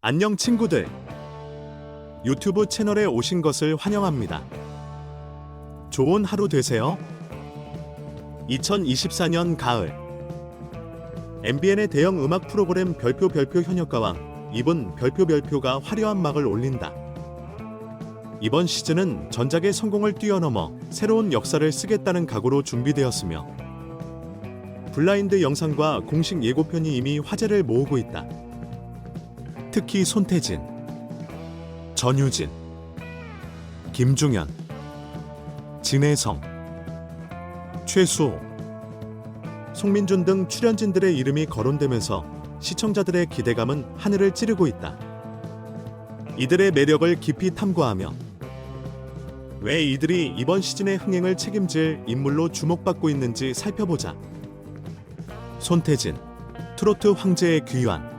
안녕 친구들. 유튜브 채널에 오신 것을 환영합니다. 좋은 하루 되세요. 2024년 가을 MBN의 대형 음악 프로그램 별표 현역가왕 이분 별표가 화려한 막을 올린다. 이번 시즌은 전작의 성공을 뛰어넘어 새로운 역사를 쓰겠다는 각오로 준비되었으며 블라인드 영상과 공식 예고편이 이미 화제를 모으고 있다. 특히 손태진, 전유진, 김중현, 진혜성, 최수호, 송민준 등 출연진들의 이름이 거론되면서 시청자들의 기대감은 하늘을 찌르고 있다. 이들의 매력을 깊이 탐구하며 왜 이들이 이번 시즌의 흥행을 책임질 인물로 주목받고 있는지 살펴보자. 손태진, 트로트 황제의 귀환.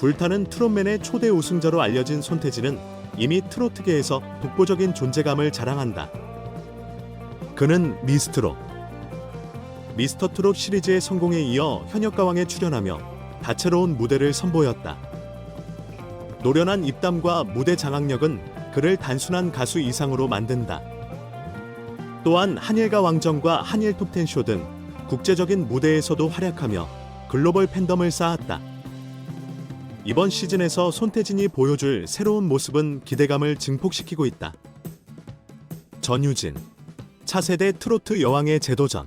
불타는 트롯맨의 초대 우승자로 알려진 손태진은 이미 트로트계에서 독보적인 존재감을 자랑한다. 그는 미스트롯, 미스터트롯 시리즈의 성공에 이어 현역가왕에 출연하며 다채로운 무대를 선보였다. 노련한 입담과 무대 장악력은 그를 단순한 가수 이상으로 만든다. 또한 한일가 왕정과 한일 톱텐쇼 등 국제적인 무대에서도 활약하며 글로벌 팬덤을 쌓았다. 이번 시즌에서 손태진이 보여줄 새로운 모습은 기대감을 증폭시키고 있다. 전유진, 차세대 트로트 여왕의 재도전.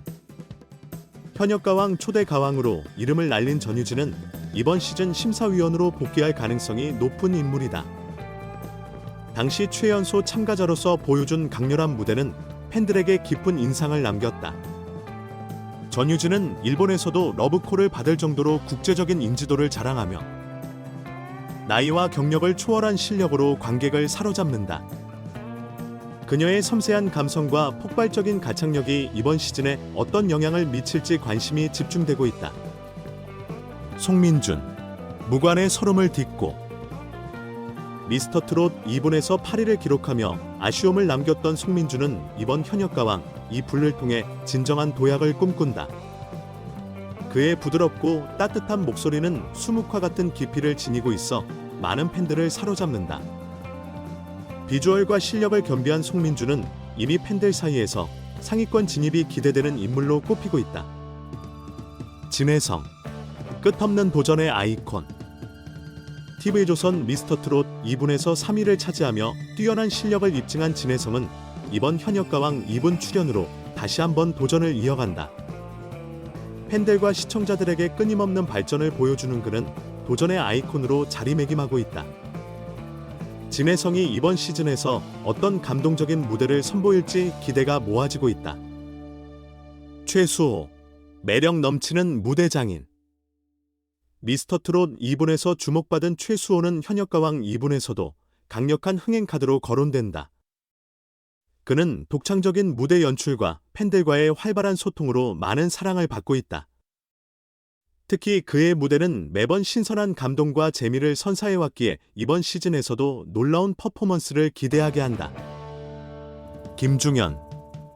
현역가왕 초대 가왕으로 이름을 날린 전유진은 이번 시즌 심사위원으로 복귀할 가능성이 높은 인물이다. 당시 최연소 참가자로서 보여준 강렬한 무대는 팬들에게 깊은 인상을 남겼다. 전유진은 일본에서도 러브콜을 받을 정도로 국제적인 인지도를 자랑하며 나이와 경력을 초월한 실력으로 관객을 사로잡는다. 그녀의 섬세한 감성과 폭발적인 가창력이 이번 시즌에 어떤 영향을 미칠지 관심이 집중되고 있다. 송민준, 무관의 서름을 딛고. 미스터트롯 2분에서 8위를 기록하며 아쉬움을 남겼던 송민준은 이번 현역가왕 이 불을 통해 진정한 도약을 꿈꾼다. 그의 부드럽고 따뜻한 목소리는 수묵화 같은 깊이를 지니고 있어 많은 팬들을 사로잡는다. 비주얼과 실력을 겸비한 송민준은 이미 팬들 사이에서 상위권 진입이 기대되는 인물로 꼽히고 있다. 진혜성, 끝없는 도전의 아이콘. TV조선 미스터트롯 2분에서 3위를 차지하며 뛰어난 실력을 입증한 진혜성은 이번 현역가왕 2분 출연으로 다시 한번 도전을 이어간다. 팬들과 시청자들에게 끊임없는 발전을 보여주는 그는 도전의 아이콘으로 자리매김하고 있다. 진혜성이 이번 시즌에서 어떤 감동적인 무대를 선보일지 기대가 모아지고 있다. 최수호, 매력 넘치는 무대 장인. 미스터트롯 2분에서 주목받은 최수호는 현역가왕 2분에서도 강력한 흥행 카드로 거론된다. 그는 독창적인 무대 연출과 팬들과의 활발한 소통으로 많은 사랑을 받고 있다. 특히 그의 무대는 매번 신선한 감동과 재미를 선사해왔기에 이번 시즌에서도 놀라운 퍼포먼스를 기대하게 한다. 김중현,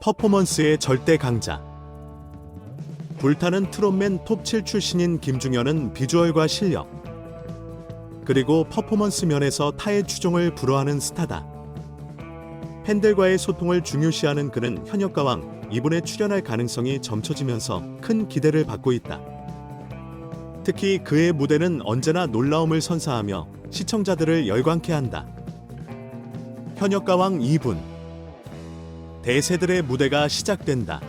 퍼포먼스의 절대 강자. 불타는 트롯맨 톱7 출신인 김중현은 비주얼과 실력, 그리고 퍼포먼스 면에서 타의 추종을 불허하는 스타다. 팬들과의 소통을 중요시하는 그는 현역가왕 2분에 출연할 가능성이 점쳐지면서 큰 기대를 받고 있다. 특히 그의 무대는 언제나 놀라움을 선사하며 시청자들을 열광케 한다. 현역가왕 2분. 대세들의 무대가 시작된다.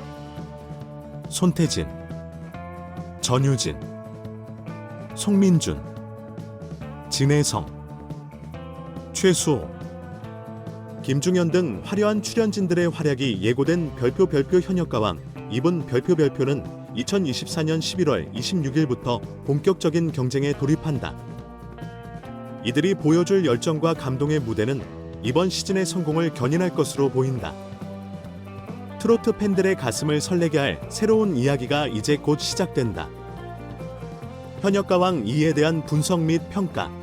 손태진, 전유진, 송민준, 진혜성, 최수호, 김중현 등 화려한 출연진들의 활약이 예고된 별표 현역가왕 2분 별표는 2024년 11월 26일부터 본격적인 경쟁에 돌입한다. 이들이 보여줄 열정과 감동의 무대는 이번 시즌의 성공을 견인할 것으로 보인다. 트로트 팬들의 가슴을 설레게 할 새로운 이야기가 이제 곧 시작된다. 현역가왕 2에 대한 분석 및 평가.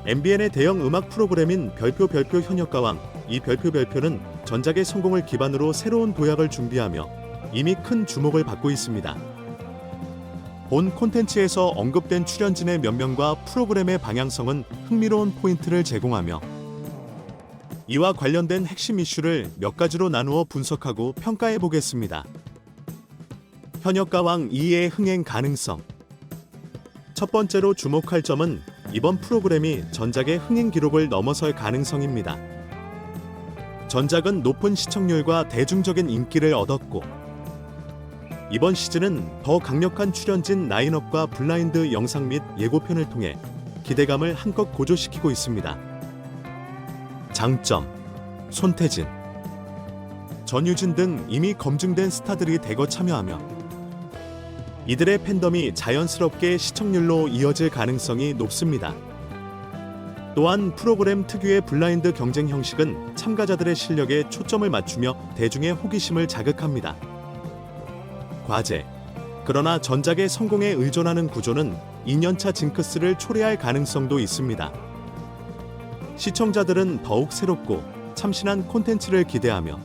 MBN의 대형 음악 프로그램인 별표 현역가왕 이 별표는 전작의 성공을 기반으로 새로운 도약을 준비하며 이미 큰 주목을 받고 있습니다. 본 콘텐츠에서 언급된 출연진의 면면과 프로그램의 방향성은 흥미로운 포인트를 제공하며 이와 관련된 핵심 이슈를 몇 가지로 나누어 분석하고 평가해 보겠습니다. 현역가 왕 2의 흥행 가능성. 첫 번째로 주목할 점은 이번 프로그램이 전작의 흥행 기록을 넘어설 가능성입니다. 전작은 높은 시청률과 대중적인 인기를 얻었고 이번 시즌은 더 강력한 출연진 라인업과 블라인드 영상 및 예고편을 통해 기대감을 한껏 고조시키고 있습니다. 장점, 손태진, 전유진 등 이미 검증된 스타들이 대거 참여하며 이들의 팬덤이 자연스럽게 시청률로 이어질 가능성이 높습니다. 또한 프로그램 특유의 블라인드 경쟁 형식은 참가자들의 실력에 초점을 맞추며 대중의 호기심을 자극합니다. 과제. 그러나 전작의 성공에 의존하는 구조는 2년차 징크스를 초래할 가능성도 있습니다. 시청자들은 더욱 새롭고 참신한 콘텐츠를 기대하며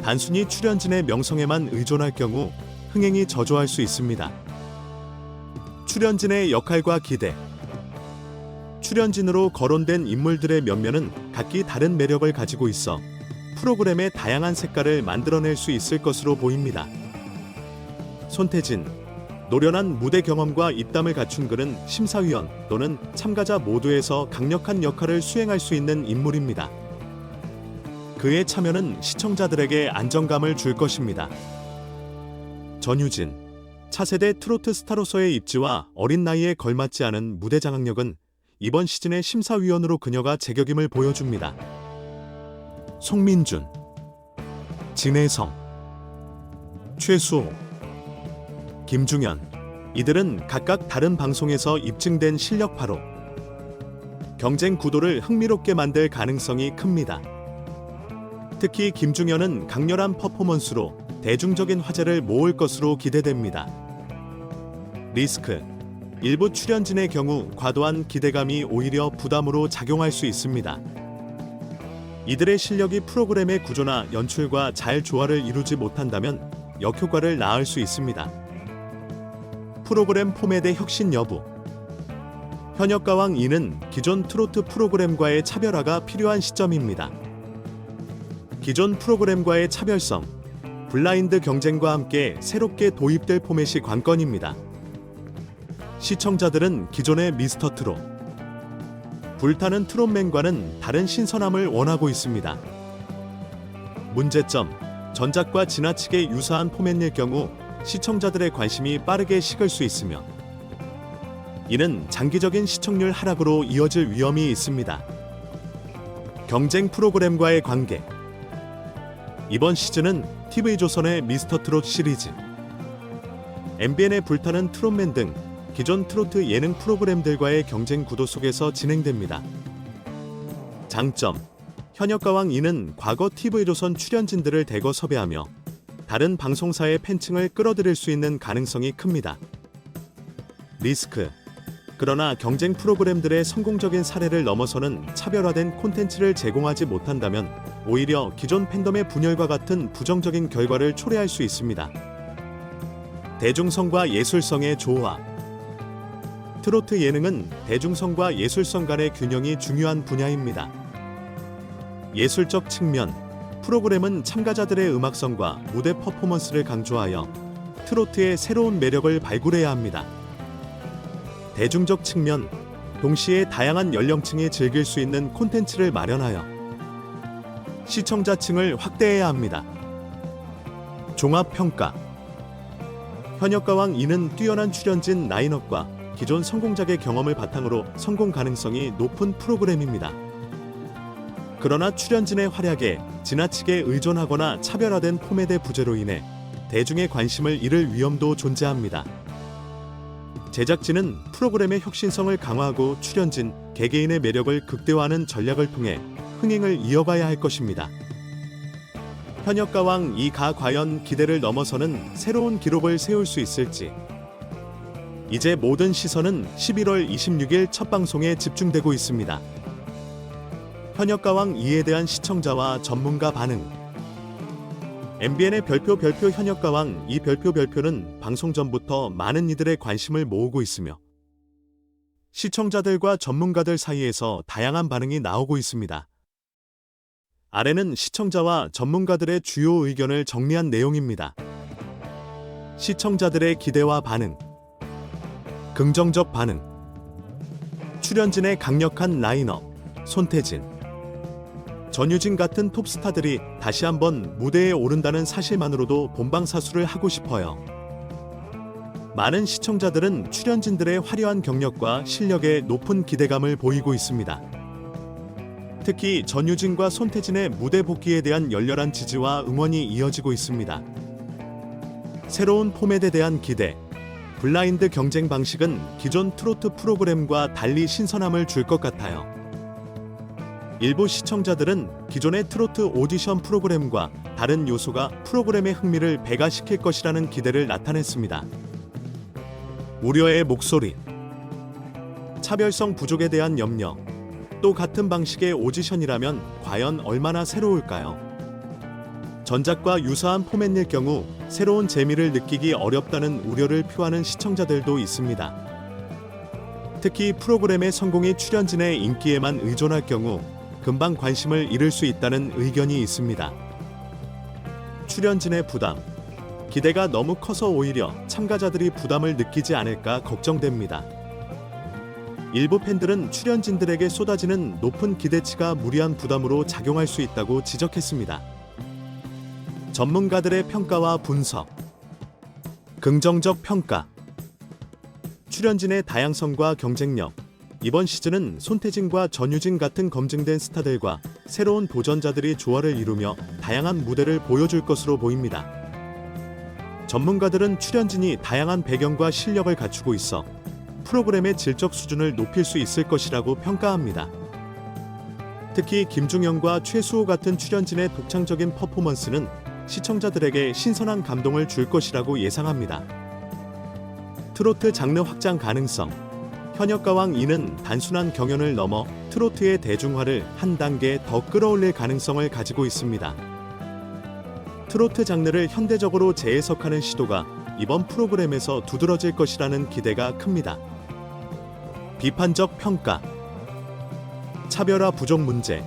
단순히 출연진의 명성에만 의존할 경우 흥행이 저조할 수 있습니다. 출연진의 역할과 기대. 출연진으로 거론된 인물들의 면면은 각기 다른 매력을 가지고 있어 프로그램의 다양한 색깔을 만들어낼 수 있을 것으로 보입니다. 손태진, 노련한 무대 경험과 입담을 갖춘 그는 심사위원 또는 참가자 모두에서 강력한 역할을 수행할 수 있는 인물입니다. 그의 참여는 시청자들에게 안정감을 줄 것입니다. 전유진, 차세대 트로트 스타로서의 입지와 어린 나이에 걸맞지 않은 무대 장악력은 이번 시즌의 심사위원으로 그녀가 제격임을 보여줍니다. 송민준, 진혜성, 최수호, 김중현, 이들은 각각 다른 방송에서 입증된 실력파로 경쟁 구도를 흥미롭게 만들 가능성이 큽니다. 특히 김중현은 강렬한 퍼포먼스로 대중적인 화제를 모을 것으로 기대됩니다. 리스크. 일부 출연진의 경우 과도한 기대감이 오히려 부담으로 작용할 수 있습니다. 이들의 실력이 프로그램의 구조나 연출과 잘 조화를 이루지 못한다면 역효과를 낳을 수 있습니다. 프로그램 포맷의 혁신 여부. 현역가왕 2는 기존 트로트 프로그램과의 차별화가 필요한 시점입니다. 기존 프로그램과의 차별성, 블라인드 경쟁과 함께 새롭게 도입될 포맷이 관건입니다. 시청자들은 기존의 미스터 트롯, 불타는 트롯맨과는 다른 신선함을 원하고 있습니다. 문제점, 전작과 지나치게 유사한 포맷일 경우 시청자들의 관심이 빠르게 식을 수 있으며 이는 장기적인 시청률 하락으로 이어질 위험이 있습니다. 경쟁 프로그램과의 관계. 이번 시즌은 TV조선의 미스터 트롯 시리즈, MBN의 불타는 트롯맨 등 기존 트로트 예능 프로그램들과의 경쟁 구도 속에서 진행됩니다. 장점, 현역가왕 2는 과거 TV조선 출연진들을 대거 섭외하며 다른 방송사의 팬층을 끌어들일 수 있는 가능성이 큽니다. 리스크. 그러나 경쟁 프로그램들의 성공적인 사례를 넘어서는 차별화된 콘텐츠를 제공하지 못한다면 오히려 기존 팬덤의 분열과 같은 부정적인 결과를 초래할 수 있습니다. 대중성과 예술성의 조화. 트로트 예능은 대중성과 예술성 간의 균형이 중요한 분야입니다. 예술적 측면. 프로그램은 참가자들의 음악성과 무대 퍼포먼스를 강조하여 트로트의 새로운 매력을 발굴해야 합니다. 대중적 측면, 동시에 다양한 연령층이 즐길 수 있는 콘텐츠를 마련하여 시청자층을 확대해야 합니다. 종합평가. 현역가왕 2는 뛰어난 출연진 라인업과 기존 성공작의 경험을 바탕으로 성공 가능성이 높은 프로그램입니다. 그러나 출연진의 활약에 지나치게 의존하거나 차별화된 포맷의 부재로 인해 대중의 관심을 잃을 위험도 존재합니다. 제작진은 프로그램의 혁신성을 강화하고 출연진, 개개인의 매력을 극대화하는 전략을 통해 흥행을 이어가야 할 것입니다. 현역가왕 2가 과연 기대를 넘어서는 새로운 기록을 세울 수 있을지. 이제 모든 시선은 11월 26일 첫 방송에 집중되고 있습니다. 현역가왕 2에 대한 시청자와 전문가 반응. MBN의 별표 현역가왕. 이 별표는 방송 전부터 많은 이들의 관심을 모으고 있으며 시청자들과 전문가들 사이에서 다양한 반응이 나오고 있습니다. 아래는 시청자와 전문가들의 주요 의견을 정리한 내용입니다. 시청자들의 기대와 반응. 긍정적 반응. 출연진의 강력한 라인업. 손태진, 전유진 같은 톱스타들이 다시 한번 무대에 오른다는 사실만으로도 본방사수를 하고 싶어요. 많은 시청자들은 출연진들의 화려한 경력과 실력에 높은 기대감을 보이고 있습니다. 특히 전유진과 손태진의 무대 복귀에 대한 열렬한 지지와 응원이 이어지고 있습니다. 새로운 포맷에 대한 기대. 블라인드 경쟁 방식은 기존 트로트 프로그램과 달리 신선함을 줄 것 같아요. 일부 시청자들은 기존의 트로트 오디션 프로그램과 다른 요소가 프로그램의 흥미를 배가시킬 것이라는 기대를 나타냈습니다. 우려의 목소리. 차별성 부족에 대한 염려. 또 같은 방식의 오디션이라면 과연 얼마나 새로울까요? 전작과 유사한 포맷일 경우 새로운 재미를 느끼기 어렵다는 우려를 표하는 시청자들도 있습니다. 특히 프로그램의 성공이 출연진의 인기에만 의존할 경우 금방 관심을 잃을 수 있다는 의견이 있습니다. 출연진의 부담. 기대가 너무 커서 오히려 참가자들이 부담을 느끼지 않을까 걱정됩니다. 일부 팬들은 출연진들에게 쏟아지는 높은 기대치가 무리한 부담으로 작용할 수 있다고 지적했습니다. 전문가들의 평가와 분석. 긍정적 평가. 출연진의 다양성과 경쟁력. 이번 시즌은 손태진과 전유진 같은 검증된 스타들과 새로운 도전자들이 조화를 이루며 다양한 무대를 보여줄 것으로 보입니다. 전문가들은 출연진이 다양한 배경과 실력을 갖추고 있어 프로그램의 질적 수준을 높일 수 있을 것이라고 평가합니다. 특히 김중영과 최수호 같은 출연진의 독창적인 퍼포먼스는 시청자들에게 신선한 감동을 줄 것이라고 예상합니다. 트로트 장르 확장 가능성. 현역가왕 2는 단순한 경연을 넘어 트로트의 대중화를 한 단계 더 끌어올릴 가능성을 가지고 있습니다. 트로트 장르를 현대적으로 재해석하는 시도가 이번 프로그램에서 두드러질 것이라는 기대가 큽니다. 비판적 평가. 차별화 부족 문제.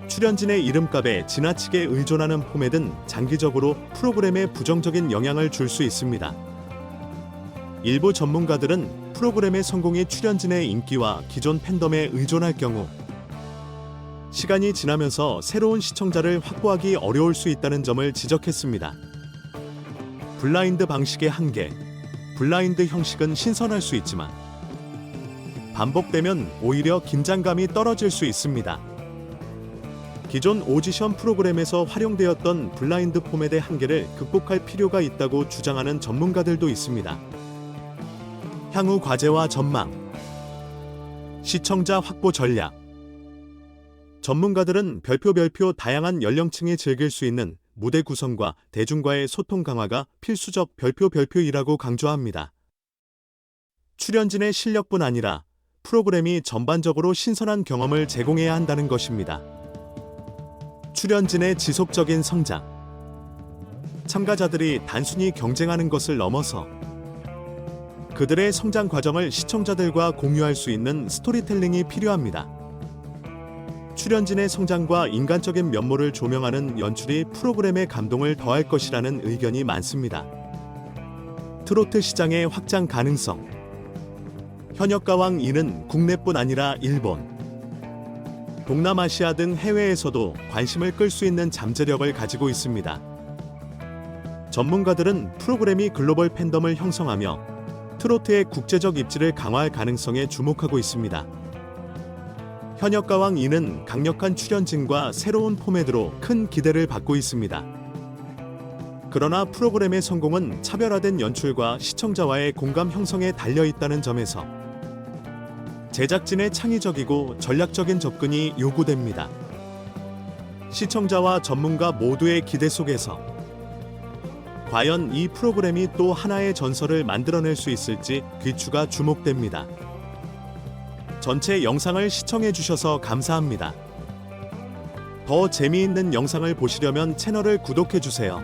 출연진의 이름값에 지나치게 의존하는 포맷은 장기적으로 프로그램에 부정적인 영향을 줄 수 있습니다. 일부 전문가들은 프로그램의 성공이 출연진의 인기와 기존 팬덤에 의존할 경우 시간이 지나면서 새로운 시청자를 확보하기 어려울 수 있다는 점을 지적했습니다. 블라인드 방식의 한계. 블라인드 형식은 신선할 수 있지만 반복되면 오히려 긴장감이 떨어질 수 있습니다. 기존 오디션 프로그램에서 활용되었던 블라인드 포맷의 한계를 극복할 필요가 있다고 주장하는 전문가들도 있습니다. 향후 과제와 전망. 시청자 확보 전략. 전문가들은 별표 다양한 연령층이 즐길 수 있는 무대 구성과 대중과의 소통 강화가 필수적 별표이라고 강조합니다. 출연진의 실력뿐 아니라 프로그램이 전반적으로 신선한 경험을 제공해야 한다는 것입니다. 출연진의 지속적인 성장. 참가자들이 단순히 경쟁하는 것을 넘어서 그들의 성장 과정을 시청자들과 공유할 수 있는 스토리텔링이 필요합니다. 출연진의 성장과 인간적인 면모를 조명하는 연출이 프로그램의 감동을 더할 것이라는 의견이 많습니다. 트로트 시장의 확장 가능성. 현역가왕 2는 국내뿐 아니라 일본, 동남아시아 등 해외에서도 관심을 끌 수 있는 잠재력을 가지고 있습니다. 전문가들은 프로그램이 글로벌 팬덤을 형성하며 트로트의 국제적 입지를 강화할 가능성에 주목하고 있습니다. 현역가왕 2는 강력한 출연진과 새로운 포맷으로 큰 기대를 받고 있습니다. 그러나 프로그램의 성공은 차별화된 연출과 시청자와의 공감 형성에 달려 있다는 점에서 제작진의 창의적이고 전략적인 접근이 요구됩니다. 시청자와 전문가 모두의 기대 속에서 과연 이 프로그램이 또 하나의 전설을 만들어낼 수 있을지 귀추가 주목됩니다. 전체 영상을 시청해 주셔서 감사합니다. 더 재미있는 영상을 보시려면 채널을 구독해 주세요.